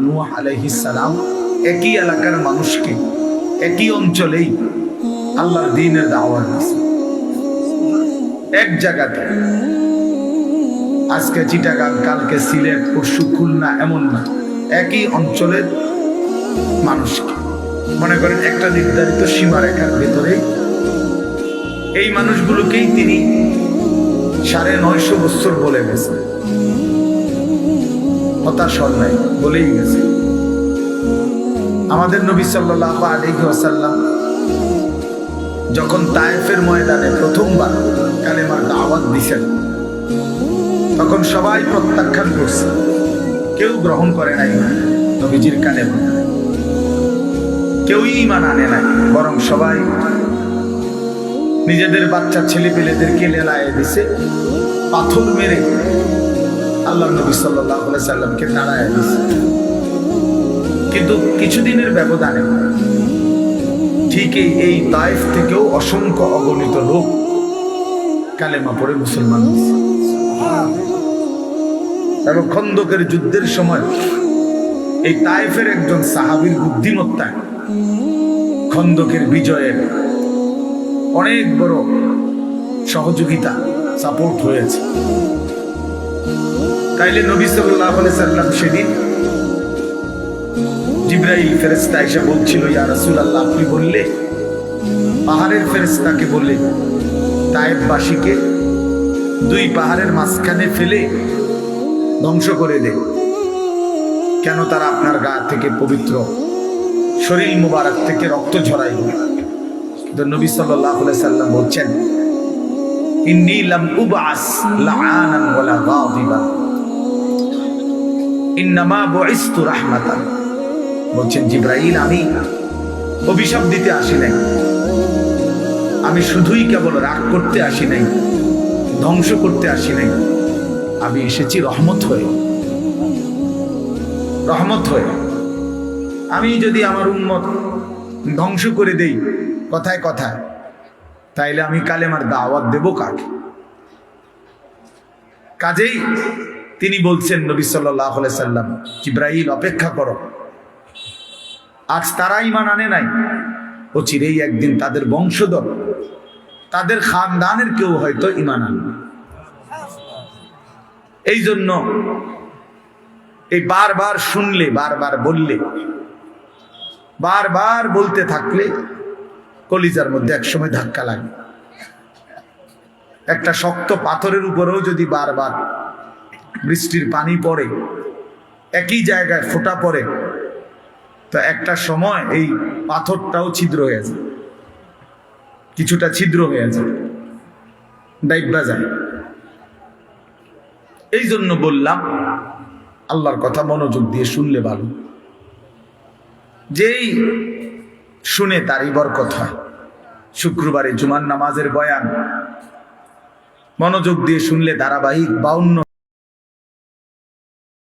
নূহ আলাইহিস সালাম একই এলাকার মানুষকে একই অঞ্চলেই আল্লাহর দ্বীনের দাওয়াত দিয়েছে। এক জায়গাতে, আজকে চিটাগাং, কালকে সিলেট, পরশু খুলনা, এমন না, একই অঞ্চলের মানুষকে, মনে করেন একটা নির্ধারিত সীমারেখার ভেতরে এই মানুষগুলোকেই তিনি 950 বছর বলে গেছে। হতাশ হন নাই, বলেই গেছে। আমাদের নবী সাল্লাল্লাহু আলাইহি ওয়াসাল্লাম যখন তায়েফের ময়দানে প্রথমবার কালেমার দাওয়াত দিয়েছেন, তখন সবাই প্রত্যাখ্যান করছে, কেউ গ্রহণ করে নাই নবীজির কালেমা, কেউই ঈমান আনে নাই, বরং সবাই নিজেদের বাচ্চা ছেলেপেলেদেরকে লেলায়ে দিছে, পাথর মেরে আল্লাহর নবী সাল্লাল্লাহু আলাইহি সাল্লামকে তাড়ায় দিছে। কিন্তু কিছুদিনের ব্যবধানে ঠিকই এই তায়েফ থেকেও অসংখ্য অগণিত লোক কালেমা পড়ে মুসলমান হয়েছে। এবং খন্দকের যুদ্ধের সময় এই তায়েফের একজন সাহাবীর বুদ্ধিমত্তায় খন্দকের বিজয়ের অনেক বড় সহযোগিতা, সাপোর্ট হয়েছে। তাইলে নবী সাল্লাল্লাহু আলাইহি সাল্লাম সেদিন জিবরাইল ফেরেশতা এসে বলছিল, ইয়া রাসূলুল্লাহ, আপনি বললে পাহাড়ের ফেরেশতাকে বলে তায়েফবাসীকে 2 পাহাড়ের মাঝখানে ফেলে ধ্বংস করে দে, কেন তারা আপনার গা থেকে পবিত্র শরীর মুবারক থেকে রক্ত ঝরাইল। কিন্তু নবী সাল্লাল্লাহু আলাইহি সাল্লাম বলছেন, ইন্নী লাম উবআস লাআনান ওয়ালা গাযিবান ইন্নামা বুইসতু রাহমাতান। বলছেন জিবরাইল, আমি অভিশাপ দিতে আসি নাই, আমি শুধুই কেবল রাগ করতে আসি নাই, ধ্বংস করতে আসি নাই, আমি এসেছি রহমত হয়ে। রহমত হয়ে আমি যদি আমার উম্মত ধ্বংস করে দেই কথায় কথায়, তাইলে আমি কালেমার দাওয়াত দেব কাকে? কাজেই তিনি বলছেন নবী সাল্লাল্লাহু আলাইহি সাল্লাম, জিবরাইল অপেক্ষা করো, আজ তারা ঈমান আনে নাই, অচিরেই একদিন তাদের বংশধর, তাদের খানদানের কেউ হয়তো ঈমান আনবে। এই জন্য এই বারবার শুনলে, বারবার বললে, বারবার বলতে থাকলে কলিজার মধ্যে একসময় ধাক্কা লাগে। একটা শক্ত পাথরের উপরেও যদি বারবার বৃষ্টির পানি পড়ে, একই জায়গায় ফোঁটা পড়ে, তো একটা সময় এই পাথরটাও ছিদ্র হয়ে যায়, কিছুটা ছিদ্র হয়ে যায়, ডাইবা যায়। এই জন্য বললাম, আল্লাহর কথা মনোযোগ দিয়ে শুনলে ভালো, যেই শুনে তারই বরকত হয়। শুক্রবারে জুমার নামাজের বয়ান মনোযোগ দিয়ে শুনলে ধারাবাহিক 52